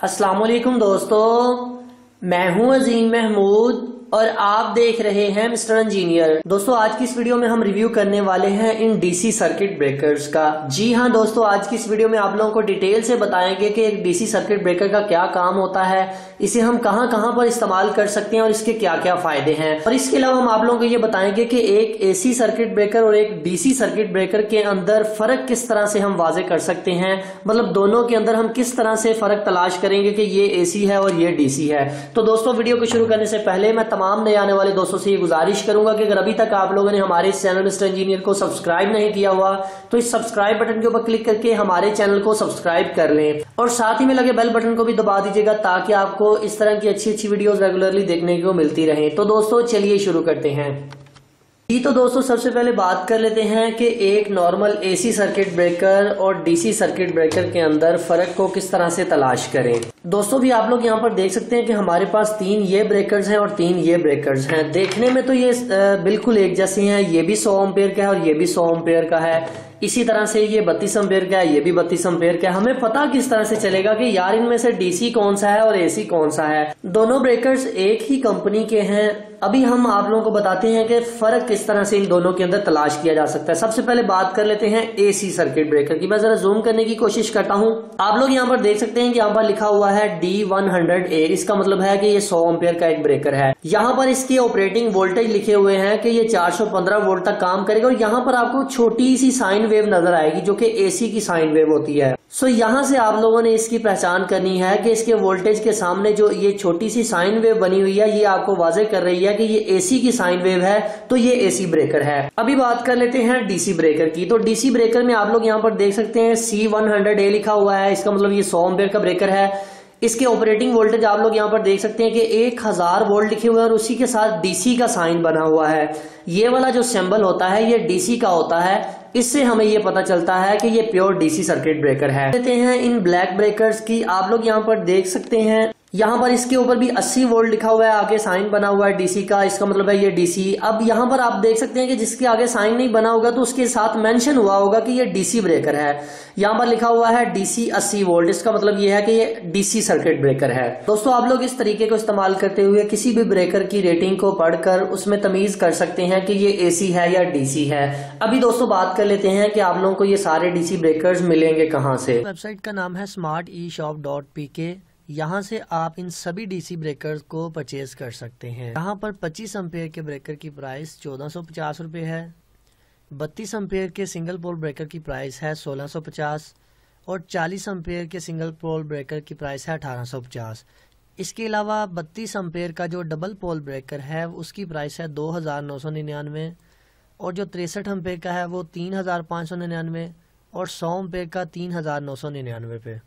अस्सलाम वालेकुम दोस्तों, मैं हूं अजीम महमूद और आप देख रहे हैं मिस्टर इंजीनियर। दोस्तों आज की इस वीडियो में हम रिव्यू करने वाले हैं इन डीसी सर्किट ब्रेकर्स का। जी हां दोस्तों, आज की इस वीडियो में आप लोगों को डिटेल से बताएंगे कि एक डीसी सर्किट ब्रेकर का क्या काम होता है, इसे हम कहां कहां पर इस्तेमाल कर सकते हैं और इसके क्या क्या फायदे हैं। और इसके अलावा हम आप लोगों को ये बताएंगे कि एक एसी सर्किट ब्रेकर और एक डीसी सर्किट ब्रेकर के अंदर फर्क किस तरह से हम वाजे कर सकते हैं, मतलब दोनों के अंदर हम किस तरह से फर्क तलाश करेंगे कि ये एसी है और ये डीसी है। तो दोस्तों वीडियो को शुरू करने से पहले मैं तमाम नए आने वाले दोस्तों से ये गुजारिश करूंगा कि अगर अभी तक आप लोगों ने हमारे इस चैनल मिस्टर इंजीनियर को सब्सक्राइब नहीं किया हुआ तो इस सब्सक्राइब बटन के ऊपर क्लिक करके हमारे चैनल को सब्सक्राइब कर लें और साथ ही में लगे बेल बटन को भी दबा दीजिएगा ताकि आपको इस तरह की अच्छी वीडियोस रेगुलरली देखने को मिलती रहे। तो दोस्तों चलिए शुरू करते हैं। जी तो दोस्तों सबसे पहले बात कर लेते हैं कि एक नॉर्मल एसी सर्किट ब्रेकर और डीसी सर्किट ब्रेकर के अंदर फर्क को किस तरह से तलाश करें। दोस्तों भी आप लोग यहाँ पर देख सकते हैं कि हमारे पास 3 ये ब्रेकर्स हैं और 3 ये ब्रेकर्स हैं। देखने में तो ये बिल्कुल एक जैसे हैं, ये भी 100 एम्पेयर का है और ये भी 100 एम्पेयर का है। इसी तरह से ये 32 एम्पेयर का है, ये भी 32 एम्पेयर का है। हमें पता किस तरह से चलेगा कि यार इनमें से डीसी कौन सा है और एसी कौन सा है। दोनों ब्रेकर्स एक ही कंपनी के हैं। अभी हम आप लोगों को बताते हैं कि फर्क किस तरह से इन दोनों के अंदर तलाश किया जा सकता है। सबसे पहले बात कर लेते हैं एसी सर्किट ब्रेकर की। मैं जरा जूम करने की कोशिश करता हूं। आप लोग यहाँ पर देख सकते हैं कि यहाँ पर लिखा हुआ है D100A। इसका मतलब है कि ये 100 एम्पेयर का एक ब्रेकर है। यहाँ पर इसकी ऑपरेटिंग वोल्टेज लिखे हुए हैं कि ये 415 वोल्ट तक काम करेगा और यहाँ पर आपको छोटी सी साइन वेव नजर आएगी जो कि एसी की साइन वेव होती है। सो यहाँ से आप लोगों ने इसकी पहचान करनी है कि इसके वोल्टेज के सामने जो ये छोटी सी साइन वेव बनी हुई है ये आपको वाजे कर रही है कि ये एसी की साइन वेव है, तो ये एसी ब्रेकर है। अभी बात कर लेते हैं डीसी ब्रेकर की। तो डीसी ब्रेकर में आप लोग यहाँ पर देख सकते हैं C100A लिखा हुआ है। इसका मतलब ये 100 एम्पेयर का ब्रेकर है। इसके ऑपरेटिंग वोल्टेज आप लोग यहाँ पर देख सकते हैं कि 1000 वोल्ट लिखे हुए हैं और उसी के साथ डीसी का साइन बना हुआ है। ये वाला जो सिंबल होता है ये डीसी का होता है। इससे हमें ये पता चलता है कि ये प्योर डीसी सर्किट ब्रेकर है। लेते हैं इन ब्लैक ब्रेकर्स की। आप लोग यहाँ पर देख सकते हैं यहाँ पर इसके ऊपर भी 80 वोल्ट लिखा हुआ है, आगे साइन बना हुआ है डीसी का। इसका मतलब है ये डीसी। अब यहाँ पर आप देख सकते हैं कि जिसके आगे साइन नहीं बना होगा तो उसके साथ मेंशन हुआ होगा कि ये डीसी ब्रेकर है। यहाँ पर लिखा हुआ है डीसी 80 वोल्ट। इसका मतलब ये है कि ये डीसी सर्किट ब्रेकर है। दोस्तों आप लोग इस तरीके को इस्तेमाल करते हुए किसी भी ब्रेकर की रेटिंग को पढ़कर उसमें तमीज कर सकते हैं कि ये एसी है या डीसी है। अभी दोस्तों बात कर लेते हैं कि आप लोगों को ये सारे डीसी ब्रेकर्स मिलेंगे कहाँ से। वेबसाइट का नाम है smarteshop.pk। यहाँ से आप इन सभी डीसी ब्रेकर्स को परचेज कर सकते हैं। यहाँ पर 25 एम्पेयर के ब्रेकर की प्राइस 1450 रुपये है। 32 एम्पेयर के सिंगल पोल ब्रेकर की प्राइस है 1650 और 40 एम्पेयर के सिंगल पोल ब्रेकर की प्राइस है 1850। इसके अलावा 32 एम्पेयर का जो डबल पोल ब्रेकर है उसकी प्राइस है 2999 और जो 63 एम्पेयर का है वो 3599 और 100 एम्पेयर का 3999 रुपये।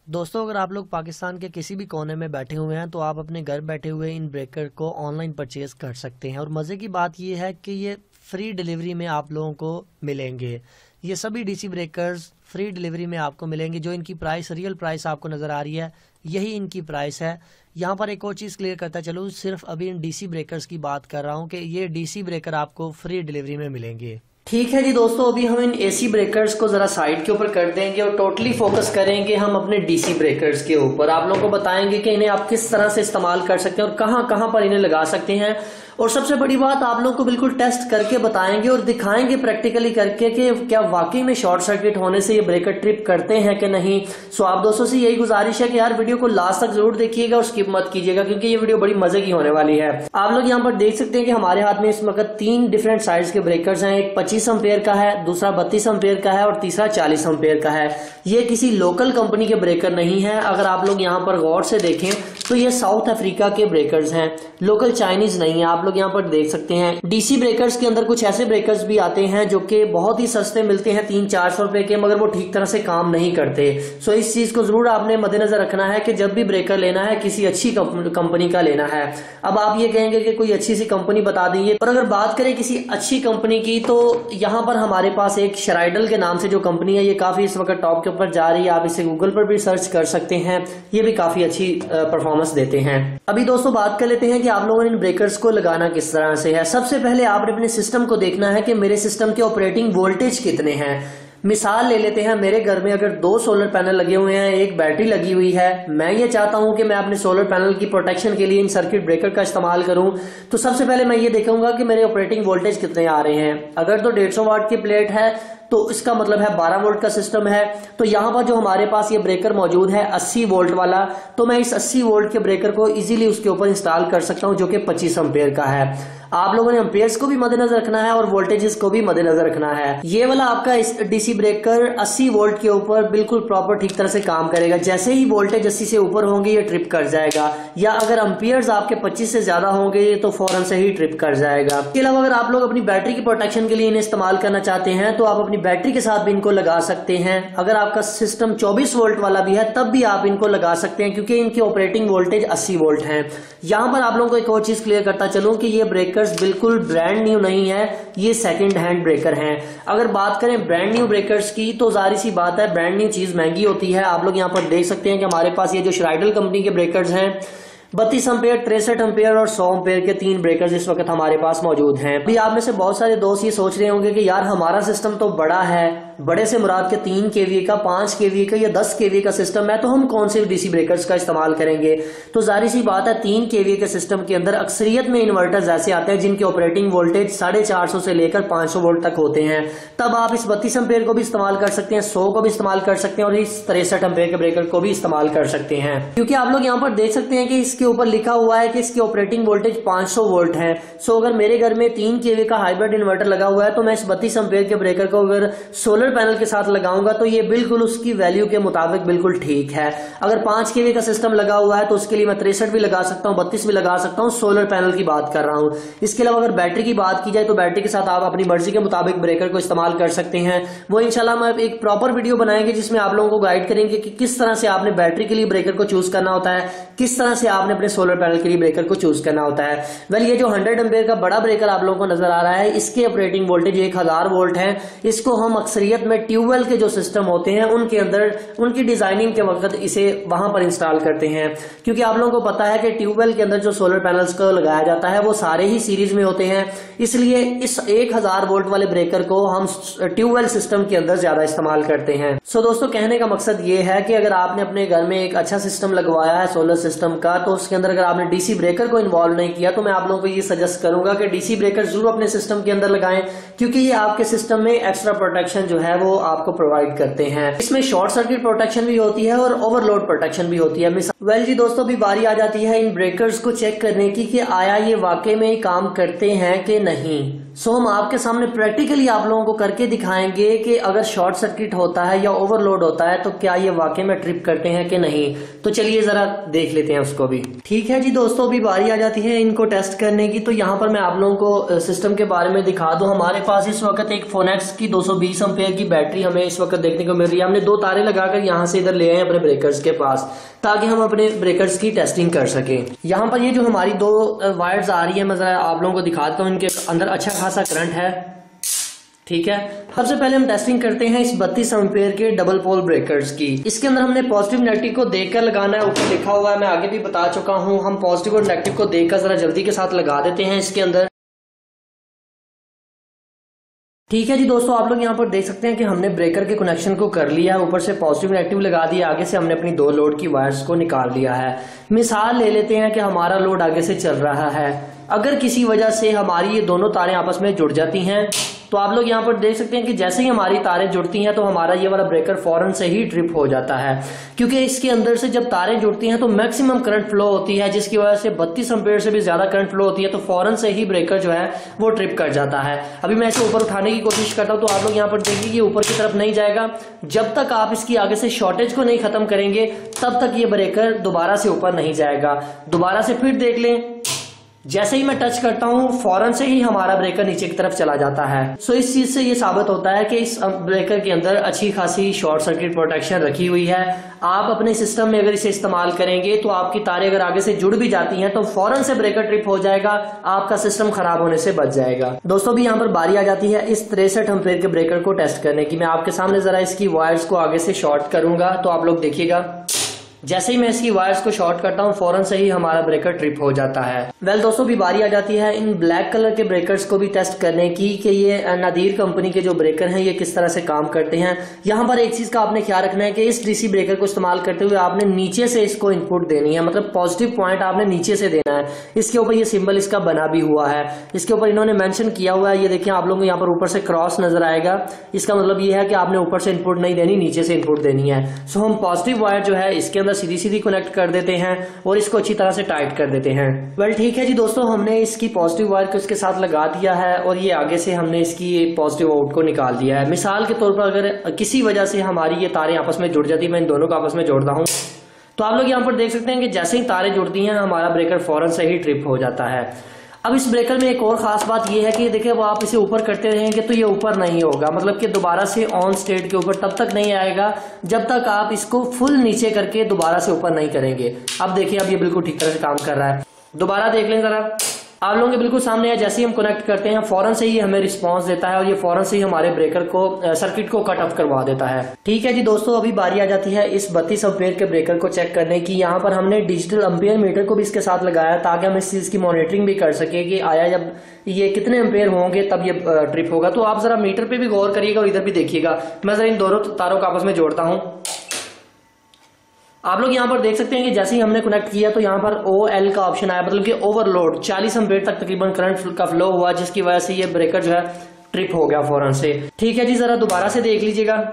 दोस्तों अगर आप लोग पाकिस्तान के किसी भी कोने में बैठे हुए हैं तो आप अपने घर बैठे हुए इन ब्रेकर को ऑनलाइन परचेज कर सकते हैं। और मज़े की बात यह है कि ये फ्री डिलीवरी में आप लोगों को मिलेंगे। ये सभी डीसी ब्रेकर्स फ्री डिलीवरी में आपको मिलेंगे। जो इनकी प्राइस रियल प्राइस आपको नज़र आ रही है यही इनकी प्राइस है। यहाँ पर एक और चीज़ क्लियर करता चलूँ, सिर्फ अभी इन डीसी ब्रेकर्स की बात कर रहा हूँ कि ये डीसी ब्रेकर आपको फ्री डिलीवरी में मिलेंगे। ठीक है जी दोस्तों, अभी हम इन एसी ब्रेकर्स को जरा साइड के ऊपर कर देंगे और टोटली फोकस करेंगे हम अपने डीसी ब्रेकर्स के ऊपर। आप लोगों को बताएंगे कि इन्हें आप किस तरह से इस्तेमाल कर सकते हैं और कहां कहां पर इन्हें लगा सकते हैं। और सबसे बड़ी बात आप लोगों को बिल्कुल टेस्ट करके बताएंगे और दिखाएंगे प्रैक्टिकली करके कि क्या वाकई में शॉर्ट सर्किट होने से ये ब्रेकर ट्रिप करते हैं कि नहीं। सो आप दोस्तों से यही गुजारिश है कि यार वीडियो को लास्ट तक जरूर देखिएगा और स्किप मत कीजिएगा क्योंकि ये वीडियो बड़ी मजे की होने वाली है। आप लोग यहाँ पर देख सकते हैं कि हमारे हाथ में इस वक्त 3 डिफरेंट साइज के ब्रेकर्स हैं। एक 25 एम्पेयर का है, दूसरा 32 एम्पेयर का है और तीसरा 40 एम्पेयर का है। ये किसी लोकल कंपनी के ब्रेकर नहीं है। अगर आप लोग यहाँ पर गौर से देखें तो ये साउथ अफ्रीका के ब्रेकर्स हैं, लोकल चाइनीज नहीं है। आप लोग यहाँ पर देख सकते हैं डीसी ब्रेकर्स के अंदर कुछ ऐसे ब्रेकर्स भी आते हैं जो कि बहुत ही सस्ते मिलते हैं 300-400 रुपए के, मगर वो ठीक तरह से काम नहीं करते। सो इस चीज को जरूर आपने मद्देनजर रखना है कि जब भी ब्रेकर लेना है किसी अच्छी कंपनी का लेना है। अब आप ये कहेंगे कि कोई अच्छी सी कंपनी बता दीजिए, और अगर बात करें किसी अच्छी कंपनी की तो यहाँ पर हमारे पास एक शराइडल के नाम से जो कंपनी है ये काफी इस वक्त टॉप के ऊपर जा रही है। आप इसे गूगल पर भी सर्च कर सकते हैं, ये भी काफी अच्छी परफॉर्मेंस देते हैं। अभी दोस्तों बात कर लेते हैं कि आप लोगों ने इन ब्रेकर्स को लगाना किस तरह से है। सबसे पहले आपने अपने सिस्टम को देखना है कि मेरे सिस्टम के ऑपरेटिंग वोल्टेज कितने हैं। मिसाल ले लेते हैं, मेरे घर में अगर 2 सोलर पैनल लगे हुए हैं, एक बैटरी लगी हुई है, मैं ये चाहता हूं कि मैं अपने सोलर पैनल की प्रोटेक्शन के लिए इन सर्किट ब्रेकर का इस्तेमाल करूं, तो सबसे पहले मैं ये देखूंगा कि मेरे ऑपरेटिंग वोल्टेज कितने आ रहे हैं। अगर तो 150 वाट की प्लेट है तो इसका मतलब है 12 वोल्ट का सिस्टम है। तो यहां पर जो हमारे पास ये ब्रेकर मौजूद है 80 वोल्ट वाला, तो मैं इस 80 वोल्ट के ब्रेकर को इजीली उसके ऊपर इंस्टॉल कर सकता हूं, जो कि 25 एम्पेयर का है। आप लोगों ने एम्पेयर्स को भी मद्देनजर रखना है और वोल्टेजेस को भी मद्देनजर रखना है। ये वाला आपका इस डीसी ब्रेकर 80 वोल्ट के ऊपर बिल्कुल प्रॉपर ठीक तरह से काम करेगा। जैसे ही वोल्टेज 80 से ऊपर होंगे ये ट्रिप कर जाएगा, या अगर एम्पेयर्स आपके 25 से ज्यादा होंगे तो फौरन से ही ट्रिप कर जाएगा। इसके अलावा अगर आप लोग अपनी बैटरी की प्रोटेक्शन के लिए इन्हें इस्तेमाल करना चाहते हैं तो आप अपनी बैटरी के साथ भी इनको लगा सकते हैं। अगर आपका सिस्टम 24 वोल्ट वाला भी है तब भी आप इनको लगा सकते हैं, क्योंकि इनकी ऑपरेटिंग वोल्टेज 80 वोल्ट है। यहां पर आप लोगों को एक और चीज क्लियर करता चलूं कि ये ब्रेकर्स बिल्कुल ब्रांड न्यू नहीं है, ये सेकंड हैंड ब्रेकर हैं। अगर बात करें ब्रांड न्यू ब्रेकर्स की तो जाहिर सी बात है ब्रांड न्यू चीज महंगी होती है। आप लोग यहां पर देख सकते हैं कि हमारे पास ये जो श्राइडल कंपनी के ब्रेकर्स हैं 32 एम्पेयर, 63 एम्पेयर और 100 एम्पेयर के 3 ब्रेकर्स इस वक्त हमारे पास मौजूद हैं। अभी आप में से बहुत सारे दोस्त ये सोच रहे होंगे कि यार हमारा सिस्टम तो बड़ा है, बड़े से मुराद के 3 केवीए का, 5 केवीए का या 10 केवीए का सिस्टम है, तो हम कौन से डीसी ब्रेकर्स का इस्तेमाल करेंगे। तो जाहिर सी बात है 3 केवीए के सिस्टम के अंदर अक्सरियत में इन्वर्टर्स ऐसे आते हैं जिनके ऑपरेटिंग वोल्टेज 450 से लेकर 500 वोल्ट तक होते हैं। तब आप इस 32 एम्पेयर को भी इस्तेमाल कर सकते हैं, 100 को भी इस्तेमाल कर सकते हैं और इस 63 एम्पेयर के ब्रेकर को भी इस्तेमाल कर सकते हैं। क्योंकि आप लोग यहाँ पर देख सकते हैं कि इसके ऊपर लिखा हुआ है कि इसकी ऑपरेटिंग वोल्टेज 500 वोल्ट है। सो अगर मेरे घर में 3 केवीए का हाइब्रिड इन्वर्टर लगा हुआ है तो मैं इस 32 एम्पेयर के ब्रेकर को अगर सोलर पैनल के साथ लगाऊंगा तो ये बिल्कुल उसकी वैल्यू के मुताबिक बिल्कुल ठीक है। अगर 5 केवीए का सिस्टम लगा हुआ है तो उसके लिए मैं 63 भी लगा सकता हूं, 32 भी लगा सकता हूं, सोलर पैनल की बात कर रहा हूं। इसके अलावा अगर बैटरी की बात की जाए तो बैटरी के साथ आप अपनी मर्जी के मुताबिक ब्रेकर को इस्तेमाल कर सकते हैं। वो इंशाल्लाह मैं एक प्रॉपर वीडियो बनाएंगे जिसमें आप लोगों को गाइड करेंगे कि किस तरह से आपने बैटरी के लिए ब्रेकर को चूज करना होता है, किस तरह से आपने अपने सोलर पैनल के लिए ब्रेकर को चूज करना होता है। वेल ये जो 100 एम्पेयर का बड़ा ब्रेकर आप लोगों को नजर आ रहा है, इसके ऑपरेटिंग वोल्टेज 1000 वोल्ट है। इसको हम अक्सरियत में ट्यूबवेल के जो सिस्टम होते हैं उनके अंदर उनकी डिजाइनिंग के वक्त इसे वहां पर इंस्टॉल करते हैं, क्योंकि आप लोगों को पता है कि ट्यूबवेल के अंदर जो सोलर पैनल्स को लगाया जाता है वो सारे ही सीरीज में होते हैं। इसलिए इस 1000 वोल्ट वाले ब्रेकर को हम ट्यूबवेल सिस्टम के अंदर ज्यादा इस्तेमाल करते हैं। सो दोस्तों कहने का मकसद ये है कि अगर आपने अपने घर में एक अच्छा सिस्टम लगवाया है सोलर सिस्टम का, तो उसके अंदर अगर आपने डीसी ब्रेकर को इन्वॉल्व नहीं किया तो मैं आप लोगों को ये सजेस्ट करूंगा कि डीसी ब्रेकर जरूर अपने सिस्टम के अंदर लगाएं, क्योंकि ये आपके सिस्टम में एक्स्ट्रा प्रोटेक्शन जो है वो आपको प्रोवाइड करते हैं। इसमें शॉर्ट सर्किट प्रोटेक्शन भी होती है और ओवरलोड प्रोटेक्शन भी होती है। वेल जी दोस्तों, अभी बारी आ जाती है इन ब्रेकर्स को चेक करने की कि आया ये वाकई में काम करते हैं कि नहीं। सो हम आपके सामने प्रैक्टिकली आप लोगों को करके दिखाएंगे कि अगर शॉर्ट सर्किट होता है या ओवरलोड होता है तो क्या ये वाकई में ट्रिप करते हैं कि नहीं। तो चलिए जरा देख लेते हैं उसको भी। ठीक है जी दोस्तों, अभी बारी आ जाती है इनको टेस्ट करने की। तो यहाँ पर मैं आप लोगों को सिस्टम के बारे में दिखा दूं। हमारे पास इस वक्त एक फोनेक्स की 220 एम्पेयर की बैटरी हमें इस वक्त देखने को मिल रही है। हमने 2 तारे लगाकर यहाँ से इधर ले आए अपने ब्रेकर्स के पास, ताकि हम अपने ब्रेकर्स की टेस्टिंग कर सकें। यहाँ पर ये जो हमारी 2 वायर्स आ रही है, मैं जरा आप लोगों को दिखाता हूँ। इनके अंदर अच्छा खासा करंट है। ठीक है, सबसे पहले हम टेस्टिंग करते हैं इस 32 एम्पेयर के डबल पोल ब्रेकर्स की। इसके अंदर हमने पॉजिटिव नेगेटिव को देखकर लगाना है, ऊपर लिखा हुआ है, मैं आगे भी बता चुका हूं। हम पॉजिटिव और नेगेटिव को देखकर जरा जल्दी के साथ लगा देते हैं इसके अंदर। ठीक है जी दोस्तों, आप लोग यहाँ पर देख सकते हैं कि हमने ब्रेकर के कनेक्शन को कर लिया है, ऊपर से पॉजिटिव नेगेटिव लगा दिया, आगे से हमने अपनी 2 लोड की वायर्स को निकाल लिया है। मिसाल ले लेते हैं कि हमारा लोड आगे से चल रहा है। अगर किसी वजह से हमारी ये दोनों तारें आपस में जुड़ जाती हैं तो आप लोग यहाँ पर देख सकते हैं कि जैसे ही हमारी तारें जुड़ती हैं तो हमारा ये वाला ब्रेकर फौरन से ही ट्रिप हो जाता है, क्योंकि इसके अंदर से जब तारें जुड़ती हैं तो मैक्सिमम करंट फ्लो होती है, जिसकी वजह से 32 एम्पेयर से भी ज्यादा करंट फ्लो होती है, तो फौरन से ही ब्रेकर जो है वो ट्रिप कर जाता है। अभी मैं इसे ऊपर उठाने की कोशिश करता हूं तो आप लोग यहाँ पर देखिए कि ऊपर की तरफ नहीं जाएगा। जब तक आप इसकी आगे से शॉर्टेज को नहीं खत्म करेंगे तब तक ये ब्रेकर दोबारा से ऊपर नहीं जाएगा। दोबारा से फिर देख लें, जैसे ही मैं टच करता हूं फौरन से ही हमारा ब्रेकर नीचे की तरफ चला जाता है। सो इस चीज से ये साबित होता है कि इस ब्रेकर के अंदर अच्छी खासी शॉर्ट सर्किट प्रोटेक्शन रखी हुई है। आप अपने सिस्टम में अगर इसे इस्तेमाल करेंगे तो आपकी तारें अगर आगे से जुड़ भी जाती हैं तो फौरन से ब्रेकर ट्रिप हो जाएगा, आपका सिस्टम खराब होने से बच जाएगा। दोस्तों भी यहाँ पर बारी आ जाती है इस 63 एम्पेयर के ब्रेकर को टेस्ट करने की। मैं आपके सामने जरा इसकी वायर्स को आगे से शॉर्ट करूंगा तो आप लोग देखिएगा। जैसे ही मैं इसकी वायर्स को शॉर्ट करता हूँ फौरन से ही हमारा ब्रेकर ट्रिप हो जाता है। वेल दोस्तों, भी बारी आ जाती है इन ब्लैक कलर के ब्रेकर्स को भी टेस्ट करने की कि ये नादीर कंपनी के जो ब्रेकर हैं ये किस तरह से काम करते हैं। यहाँ पर एक चीज का आपने ख्याल रखना है कि इस डीसी ब्रेकर को इस्तेमाल करते हुए आपने नीचे से इसको इनपुट देनी है, मतलब पॉजिटिव पॉइंट आपने नीचे से देना है। इसके ऊपर ये सिंबल इसका बना भी हुआ है, इसके ऊपर इन्होंने मेंशन किया हुआ है। ये देखिए आप लोगों को यहाँ पर ऊपर से क्रॉस नजर आएगा, इसका मतलब ये है कि आपने ऊपर से इनपुट नहीं देनी, नीचे से इनपुट देनी है। सो हम पॉजिटिव वायर जो है इसके अंदर सीधी सीधी कनेक्ट कर देते हैं और इसको अच्छी तरह से टाइट कर देते हैं। वेल ठीक है जी दोस्तों, हमने इसकी पॉजिटिव वायर को इसके साथ लगा दिया है और ये आगे से हमने इसकी पॉजिटिव आउट को निकाल दिया है। मिसाल के तौर पर अगर किसी वजह से हमारी ये तारें आपस में जुड़ जाती, मैं इन दोनों को आपस में जोड़ता हूँ, तो आप लोग यहाँ पर देख सकते हैं कि जैसे ही तारें जुड़ती हैं हमारा ब्रेकर फौरन से ही ट्रिप हो जाता है। अब इस ब्रेकर में एक और खास बात यह है कि देखिए वो आप इसे ऊपर करते रहेंगे तो ये ऊपर नहीं होगा, मतलब कि दोबारा से ऑन स्टेट के ऊपर तब तक नहीं आएगा जब तक आप इसको फुल नीचे करके दोबारा से ऊपर नहीं करेंगे। अब देखिए अब ये बिल्कुल ठीक तरह से काम कर रहा है। दोबारा देख लें जरा, आप लोगों के बिल्कुल सामने है। जैसे ही हम कनेक्ट करते हैं फौरन से ही हमें रिस्पांस देता है और ये फौरन से ही हमारे ब्रेकर को सर्किट को कट ऑफ करवा देता है। ठीक है जी दोस्तों, अभी बारी आ जाती है इस 32 एम्पेयर के ब्रेकर को चेक करने की। यहाँ पर हमने डिजिटल एम्पेयर मीटर को भी इसके साथ लगाया ताकि हम इस चीज की मॉनिटरिंग भी कर सके कि आया जब ये कितने एम्पेयर होंगे तब ये ट्रिप होगा। तो आप जरा मीटर पे भी गौर करिएगा और इधर भी देखिएगा। मैं जरा इन दोनों तारों को आपस में जोड़ता हूँ। आप लोग यहाँ पर देख सकते हैं कि जैसे ही हमने कनेक्ट किया तो यहाँ पर OL का ऑप्शन आया, मतलब कि ओवरलोड 40 एम्पेयर तक तकरीबन करंट का फ्लो हुआ, जिसकी वजह से ये ब्रेकर जो है ट्रिप हो गया फौरन से। ठीक है जी, जरा दोबारा से देख लीजिएगा।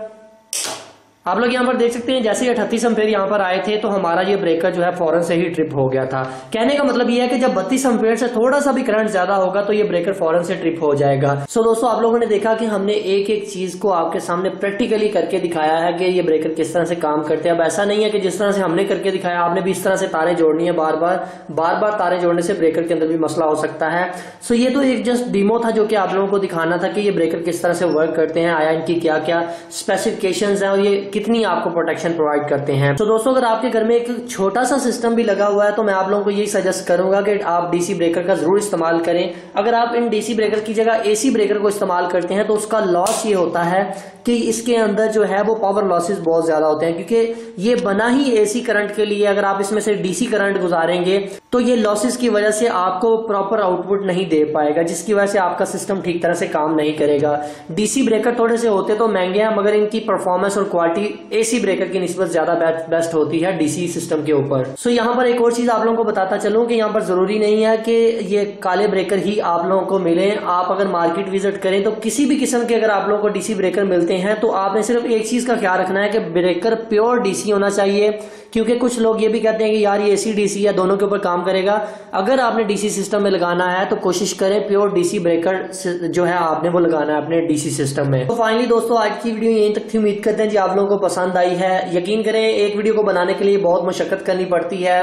आप लोग यहाँ पर देख सकते हैं जैसे 38 एम्पेयर यहाँ पर आए थे तो हमारा ये ब्रेकर जो है फौरन से ही ट्रिप हो गया था। कहने का मतलब ये है कि जब 32 एम्पेयर से थोड़ा सा भी करंट ज्यादा होगा तो ये ब्रेकर फौरन से ट्रिप हो जाएगा। सो दोस्तों, आप लोगों ने देखा कि हमने एक एक चीज को आपके सामने प्रैक्टिकली करके दिखाया है कि ये ब्रेकर किस तरह से काम करते हैं। अब ऐसा नहीं है कि जिस तरह से हमने करके दिखाया आपने भी इस तरह से तारें जोड़नी है बार बार तारें जोड़ने से ब्रेकर के अंदर भी मसला हो सकता है। सो ये तो एक जस्ट डेमो था जो कि आप लोगों को दिखाना था कि ये ब्रेकर किस तरह से वर्क करते हैं, आया इनकी क्या क्या स्पेसिफिकेशंस हैं और ये कितनी आपको प्रोटेक्शन प्रोवाइड करते हैं। तो दोस्तों, अगर आपके घर में एक छोटा सा सिस्टम भी लगा हुआ है तो मैं आप लोगों को यही सजेस्ट करूंगा कि आप डीसी ब्रेकर का जरूर इस्तेमाल करें। अगर आप इन डीसी ब्रेकर की जगह एसी ब्रेकर को इस्तेमाल करते हैं तो उसका लॉस ये होता है कि इसके अंदर जो है वो पावर लॉसेस बहुत ज्यादा होते हैं, क्योंकि ये बना ही एसी करंट के लिए। अगर आप इसमें से डीसी करंट गुजारेंगे तो ये लॉसेस की वजह से आपको प्रॉपर आउटपुट नहीं दे पाएगा, जिसकी वजह से आपका सिस्टम ठीक तरह से काम नहीं करेगा। डीसी ब्रेकर थोड़े से होते तो महंगे हैं, मगर इनकी परफॉर्मेंस और क्वालिटी एसी ब्रेकर की निस्बत ज्यादा बेस्ट होती है डीसी सिस्टम के ऊपर। सो यहाँ पर एक और चीज आप लोगों को बताता चलूं कि यहाँ पर जरूरी नहीं है कि ये काले ब्रेकर ही आप लोगों को मिले। आप अगर मार्केट विजिट करें तो किसी भी किस्म के अगर आप लोगों को डीसी ब्रेकर मिलते हैं तो आपने सिर्फ एक चीज का ख्याल रखना है कि ब्रेकर प्योर डीसी होना चाहिए, क्योंकि कुछ लोग ये भी कहते हैं कि यार ये एसी डीसी है, दोनों के ऊपर काम करेगा। अगर आपने डीसी सिस्टम में लगाना है तो कोशिश करें प्योर डीसी ब्रेकर जो है आपने वो लगाना है अपने डीसी सिस्टम में। तो फाइनली दोस्तों, आज की वीडियो यहीं तक थी। उम्मीद करते हैं जी आप लोगों को पसंद आई है। यकीन करें एक वीडियो को बनाने के लिए बहुत मशक्कत करनी पड़ती है,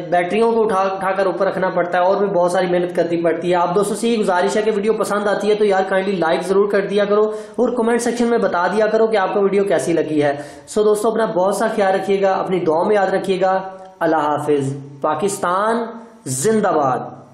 बैटरियों को उठाकर ऊपर रखना पड़ता है और भी बहुत सारी मेहनत करनी पड़ती है। आप दोस्तों से ये गुजारिश है कि वीडियो पसंद आती है तो यार काइंडली लाइक जरूर कर दिया करो और कमेंट सेक्शन में बता दिया करो कि आपको वीडियो कैसी लगी है। सो दोस्तों, अपना बहुत सा ख्याल रखिएगा, अपनी दुआ में याद रखिएगा। अल्लाह हाफिज। पाकिस्तान जिंदाबाद।